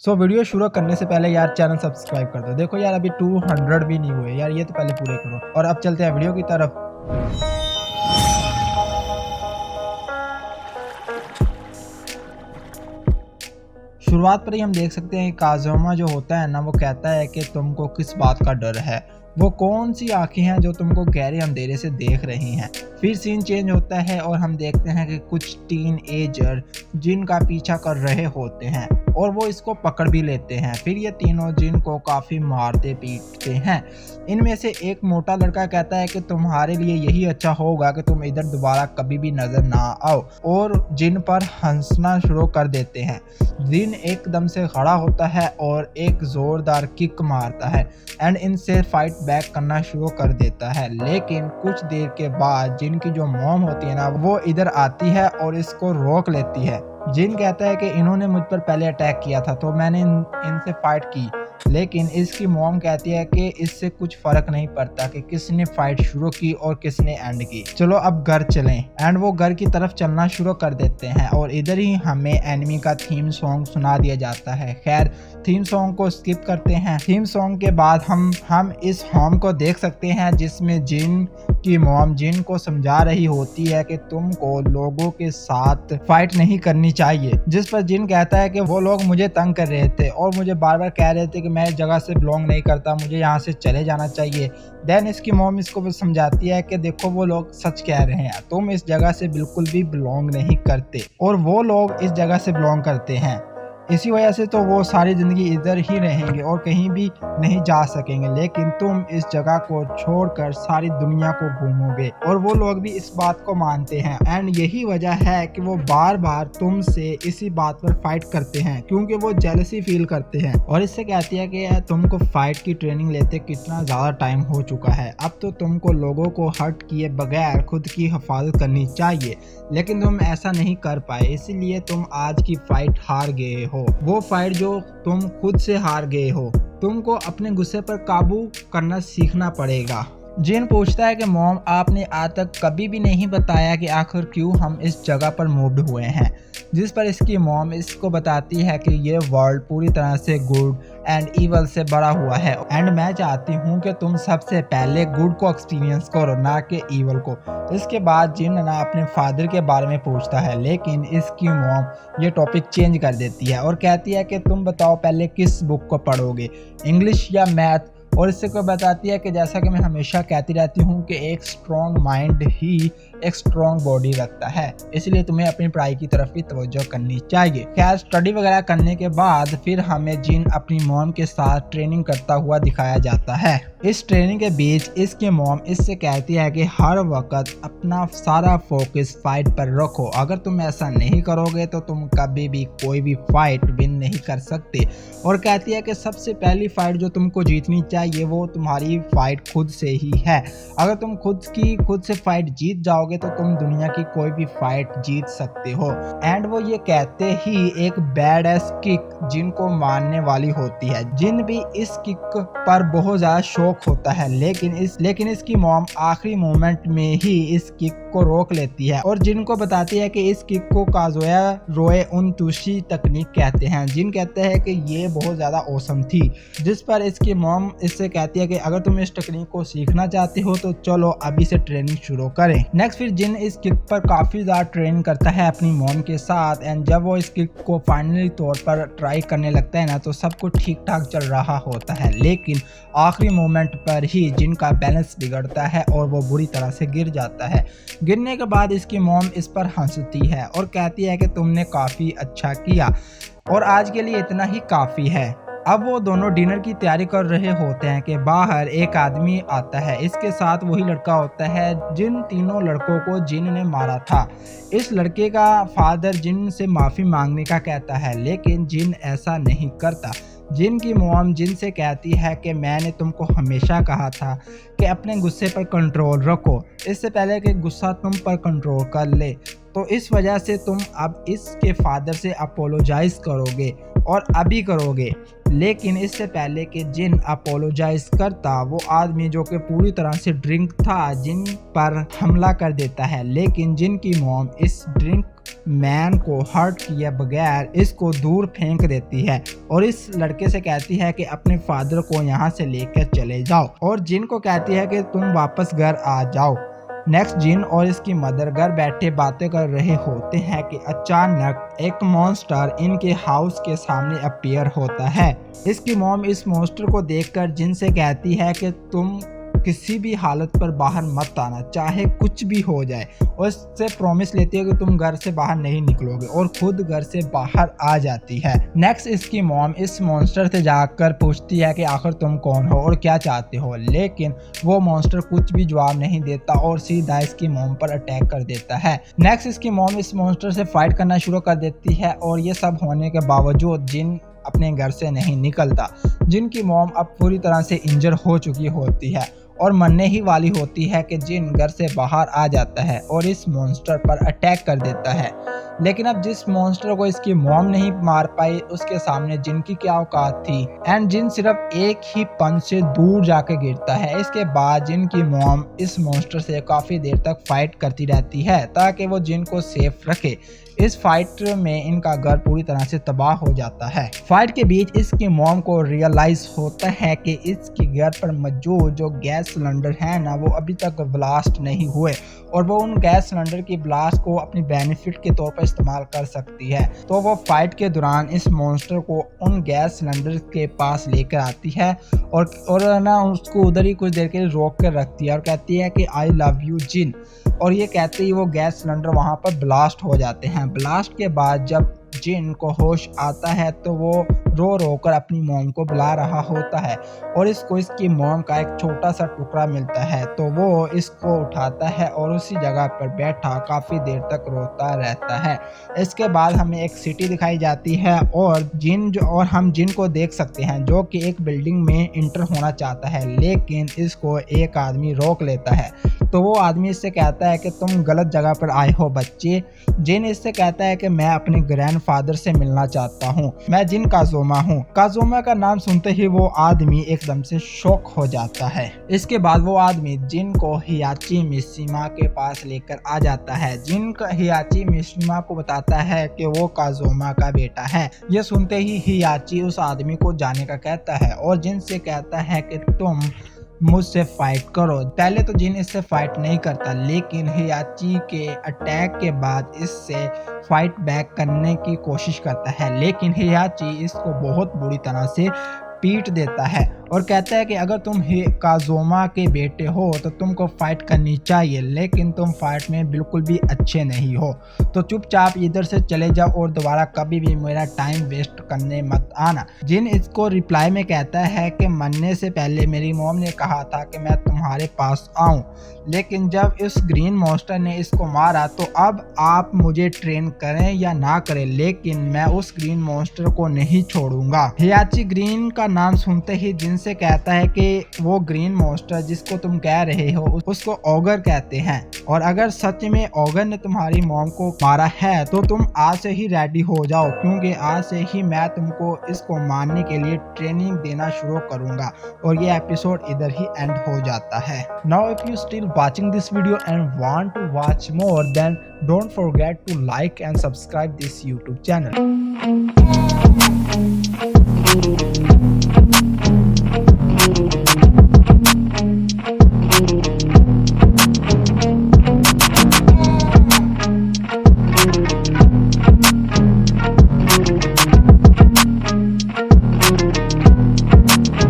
So video शुरू करने से पहले यार चैनल सब्सक्राइब कर दो। देखो यार अभी 200 भी नहीं हुए यार, ये तो पहले पूरे करो। और अब चलते हैं वीडियो की तरफ। शुरुआत पर ही हम देख सकते हैं काज़ुमा जो होता है ना, वो कहता है कि तुमको किस बात का डर है, वो कौन सी आंखें हैं जो तुमको गहरे अंधेरे से देख रही हैं। फिर सीन चेंज होता है और हम देखते हैं कि कुछ टीन एजर जिन का पीछा कर रहे होते हैं और वो इसको पकड़ भी लेते हैं। फिर ये तीनों जिन को काफ़ी मारते पीटते हैं। इनमें से एक मोटा लड़का कहता है कि तुम्हारे लिए यही अच्छा होगा कि तुम इधर दोबारा कभी भी नजर ना आओ, और जिन पर हंसना शुरू कर देते हैं। जिन एकदम से खड़ा होता है और एक जोरदार किक मारता है एंड इनसे फाइट बैक करना शुरू कर देता है। लेकिन कुछ देर के बाद जिन की जो मॉम होती है ना, वो इधर आती है और इसको रोक लेती है। जिन कहता है कि इन्होंने मुझ पर पहले अटैक किया था तो मैंने इनसे फाइट की, लेकिन इसकी मॉम कहती है कि इससे कुछ फर्क नहीं पड़ता कि किसने फाइट शुरू की और किसने एंड की। चलो अब घर चलें। एंड वो घर की तरफ चलना शुरू कर देते हैं और इधर ही हमें एनिमी का थीम सॉन्ग सुना दिया जाता है। खैर थीम सॉन्ग को स्किप करते हैं। थीम सॉन्ग के बाद हम इस होम को देख सकते हैं जिसमें जिन की मॉम जिन को समझा रही होती है कि तुमको लोगों के साथ फाइट नहीं करनी चाहिए। जिस पर जिन कहता है कि वो लोग मुझे तंग कर रहे थे और मुझे बार बार कह रहे थे कि मैं इस जगह से बिलोंग नहीं करता, मुझे यहाँ से चले जाना चाहिए। देन इसकी मॉम इसको समझाती है कि देखो वो लोग सच कह रहे हैं, तुम इस जगह से बिल्कुल भी बिलोंग नहीं करते और वो लोग इस जगह से बिलोंग करते हैं। इसी वजह से तो वो सारी ज़िंदगी इधर ही रहेंगे और कहीं भी नहीं जा सकेंगे, लेकिन तुम इस जगह को छोड़कर सारी दुनिया को घूमोगे। और वो लोग भी इस बात को मानते हैं एंड यही वजह है कि वो बार बार तुमसे इसी बात पर फाइट करते हैं, क्योंकि वो जेलसी फील करते हैं। और इससे कहती है कि तुमको फाइट की ट्रेनिंग लेते कितना ज़्यादा टाइम हो चुका है, अब तो तुमको लोगों को हर्ट किए बगैर खुद की हिफाजत करनी चाहिए, लेकिन तुम ऐसा नहीं कर पाए, इसीलिए तुम आज की फाइट हार गए हो। वो फाइट जो तुम खुद से हार गए हो। तुमको अपने गुस्से पर काबू करना सीखना पड़ेगा। जिन पूछता है कि मॉम आपने आज तक कभी भी नहीं बताया कि आखिर क्यों हम इस जगह पर मूव्ड हुए हैं। जिस पर इसकी मॉम इसको बताती है कि ये वर्ल्ड पूरी तरह से गुड एंड इवल से बड़ा हुआ है एंड मैं चाहती हूँ कि तुम सबसे पहले गुड को एक्सपीरियंस करो, ना कि इवल को। इसके बाद जिन ना अपने फादर के बारे में पूछता है, लेकिन इसकी मॉम ये टॉपिक चेंज कर देती है और कहती है कि तुम बताओ पहले किस बुक को पढ़ोगे, इंग्लिश या मैथ। और इससे को बताती है कि जैसा कि मैं हमेशा कहती रहती हूँ कि एक स्ट्रॉन्ग माइंड ही एक स्ट्रॉन्ग बॉडी रखता है, इसलिए तुम्हें अपनी पढ़ाई की तरफ भी तवज्जो करनी चाहिए। खैर स्टडी वगैरह करने के बाद फिर हमें जिन अपनी मॉम के साथ ट्रेनिंग करता हुआ दिखाया जाता है। इस ट्रेनिंग के बीच इसकी मॉम इससे कहती है कि हर वक्त अपना सारा फोकस फाइट पर रखो, अगर तुम ऐसा नहीं करोगे तो तुम कभी भी कोई भी फाइट विन नहीं कर सकते। और कहती है कि सबसे पहली फाइट जो तुमको जीतनी चाहिए वो तुम्हारी फाइट खुद से ही है। अगर तुम खुद से फाइट जीत जाओगे तो तुम दुनिया की कोई भी फाइट जीत सकते हो। एंड वो ये कहते ही एक बैड एस किक जिनको मारने वाली होती है। जिन भी इस किक पर बहुत ज्यादा शौक होता है, लेकिन इसकी मॉम आखिरी मोमेंट में ही इस किक को रोक लेती है और जिनको बताती है कि इस किक को काज़ोया रोए उन तुशी तकनीक कहते हैं। जिन कहते हैं कि ये बहुत ज्यादा औसम थी। जिस पर इसकी मॉम इससे कहती है कि अगर तुम इस टेक्निक को सीखना चाहते हो तो चलो अभी से ट्रेनिंग शुरू करें। नेक्स्ट फिर जिन इस किक पर काफ़ी ज़्यादा ट्रेन करता है अपनी मॉम के साथ एंड जब वो इस किक को फाइनली तौर पर ट्राई करने लगता है ना, तो सब कुछ ठीक ठाक चल रहा होता है, लेकिन आखिरी मोमेंट पर ही जिन का बैलेंस बिगड़ता है और वो बुरी तरह से गिर जाता है। गिरने के बाद इसकी मॉम इस पर हंसती है और कहती है कि तुमने काफ़ी अच्छा किया और आज के लिए इतना ही काफ़ी है। अब वो दोनों डिनर की तैयारी कर रहे होते हैं कि बाहर एक आदमी आता है। इसके साथ वही लड़का होता है जिन तीनों लड़कों को जिन ने मारा था। इस लड़के का फादर जिन से माफ़ी मांगने का कहता है, लेकिन जिन ऐसा नहीं करता। जिन की मॉम जिन से कहती है कि मैंने तुमको हमेशा कहा था कि अपने गुस्से पर कंट्रोल रखो, इससे पहले कि गुस्सा तुम पर कंट्रोल कर ले। तो इस वजह से तुम अब इसके फादर से अपोलोजाइज करोगे और अभी करोगे। लेकिन इससे पहले कि जिन अपोलोजाइज करता, वो आदमी जो कि पूरी तरह से ड्रिंक था जिन पर हमला कर देता है। लेकिन जिन की मॉम इस ड्रिंक मैन को हर्ट किए बगैर इसको दूर फेंक देती है और इस लड़के से कहती है कि अपने फादर को यहाँ से लेकर चले जाओ, और जिन को कहती है कि तुम वापस घर आ जाओ। नेक्स्ट जिन और इसकी मदर घर बैठे बातें कर रहे होते हैं कि अचानक एक मॉन्स्टर इनके हाउस के सामने अपीयर होता है। इसकी मॉम इस मॉन्स्टर को देखकर जिन से कहती है कि तुम किसी भी हालत पर बाहर मत आना, चाहे कुछ भी हो जाए, और इससे प्रॉमिस लेती है कि तुम घर से बाहर नहीं निकलोगे, और खुद घर से बाहर आ जाती है। नेक्स्ट इसकी मॉम इस मॉन्स्टर से जाकर पूछती है कि आखिर तुम कौन हो और क्या चाहते हो, लेकिन वो मॉन्स्टर कुछ भी जवाब नहीं देता और सीधा इसकी मॉम पर अटैक कर देता है। नेक्स्ट इसकी मॉम इस मॉन्स्टर से फाइट करना शुरू कर देती है, और ये सब होने के बावजूद जिन अपने घर से नहीं निकलता। जिनकी मॉम अब पूरी तरह से इंजर हो चुकी होती है और मरने ही वाली होती है कि जिन घर से बाहर आ जाता है और इस मॉन्स्टर पर अटैक कर देता है। लेकिन अब जिस मॉन्स्टर को इसकी मॉम नहीं मार पाई, उसके सामने जिन की क्या औकात थी, एंड जिन सिर्फ एक ही पंच से दूर जाके गिरता है। इसके बाद जिन की मॉम इस मॉन्स्टर से काफी देर तक फाइट करती रहती है ताकि वो जिन को सेफ रखे। इस फाइट में इनका घर पूरी तरह से तबाह हो जाता है। फाइट के बीच इसकी मॉम को रियलाइज होता है कि इसके घर पर मौजूद जो गैस सिलेंडर है ना, वो अभी तक ब्लास्ट नहीं हुए, और वो उन गैस सिलेंडर की ब्लास्ट को अपनी बेनिफिट के तौर पर इस्तेमाल कर सकती है। तो वो फाइट के दौरान इस मॉन्स्टर को उन गैस सिलेंडर के पास लेकर आती है और ना उसको उधर ही कुछ देर के लिए रोक कर रखती है और कहती है कि आई लव यू जिन, और ये कहते ही वो गैस सिलेंडर वहाँ पर ब्लास्ट हो जाते हैं। ब्लास्ट के बाद जब जिन को होश आता है तो वो रो रो कर अपनी मॉम को बुला रहा होता है, और इसको इसकी मॉम का एक छोटा सा टुकड़ा मिलता है। तो वो इसको उठाता है और उसी जगह पर बैठा काफ़ी देर तक रोता रहता है। इसके बाद हमें एक सिटी दिखाई जाती है और हम जिन को देख सकते हैं जो कि एक बिल्डिंग में इंटर होना चाहता है, लेकिन इसको एक आदमी रोक लेता है। तो वो आदमी इससे कहता है कि तुम गलत जगह पर आए हो बच्चे। जिन इससे कहता है कि मैं अपने ग्रैंडफादर से मिलना चाहता हूँ, मैं जिन काजोमा हूँ। काजोमा का नाम सुनते ही वो आदमी एकदम से शॉक हो जाता है। इसके बाद वो आदमी जिन को हियाची मिशिमा के पास लेकर आ जाता है। जिन का हियाची मिशिमा को बताता है कि वो काजोमा का बेटा है। ये सुनते ही हियाची उस आदमी को जाने का कहता है और जिन से कहता है कि तुम मुझसे फाइट करो। पहले तो जिन इससे फाइट नहीं करता, लेकिन हियाची के अटैक के बाद इससे फाइट बैक करने की कोशिश करता है, लेकिन हियाची इसको बहुत बुरी तरह से पीट देता है और कहता है कि अगर तुम काजोमा के बेटे हो तो तुमको फाइट करनी चाहिए, लेकिन तुम फाइट में बिल्कुल भी अच्छे नहीं हो, तो चुपचाप इधर से चले जाओ और दोबारा कभी भी मेरा टाइम वेस्ट करने मत आना। जिन इसको रिप्लाई में कहता है कि मरने से पहले मेरी मॉम ने कहा था कि मैं तुम्हारे पास आऊं, लेकिन जब इस ग्रीन मॉन्स्टर ने इसको मारा तो अब आप मुझे ट्रेन करें या ना करें, लेकिन मैं उस ग्रीन मॉन्स्टर को नहीं छोड़ूंगा। हियाची ग्रीन का नाम सुनते ही जिन से कहता है कि वो ग्रीन मॉन्स्टर जिसको तुम कह रहे हो उसको ऑगर कहते हैं, और अगर सच में ऑगर ने तुम्हारी मॉम को मारा है तो तुम आज से ही रेडी हो जाओ, क्योंकि आज से ही मैं तुमको इसको मारने के लिए ट्रेनिंग देना शुरू करूंगा। और ये एपिसोड इधर ही एंड हो जाता है। Now if you still watching this video and want to watch more, then don't forget to like and subscribe this YouTube channel.